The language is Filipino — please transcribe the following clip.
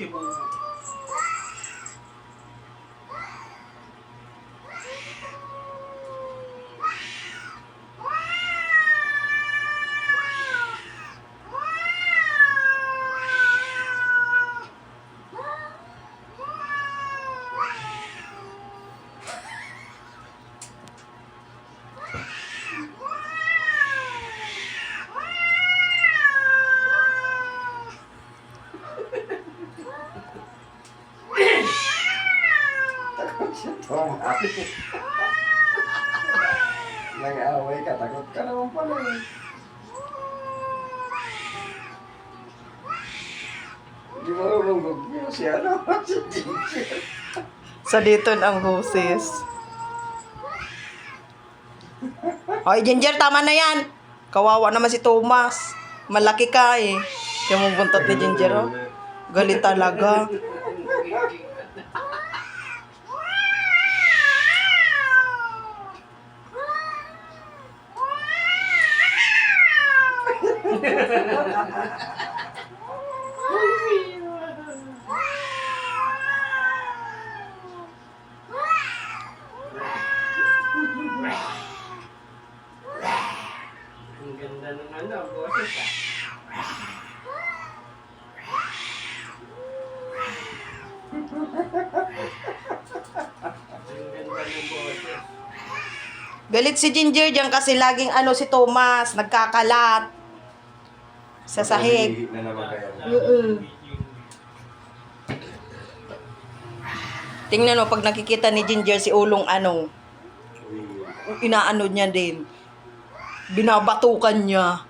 Kibubo. Nag-aaway ka, takot ka naman pala eh. Hindi mo marunong niyo si ano, si Ginger. Sa dito ang hoses. Hoy, Ginger, tama na yan. Kawawa naman si Thomas. Malaki ka eh. Yung mong buntot ni Ginger, oh. Galit talaga. Ang ganda ng ano, boses ah. Ang ganda ng boses. Galit si Ginger dyan kasi laging ano si Thomas, nagkakalat. Sa sahig. Na naman kaya. Tingnan mo, pag nakikita ni Ginger si Ulong ano, inaano niya din. Binabatukan niya.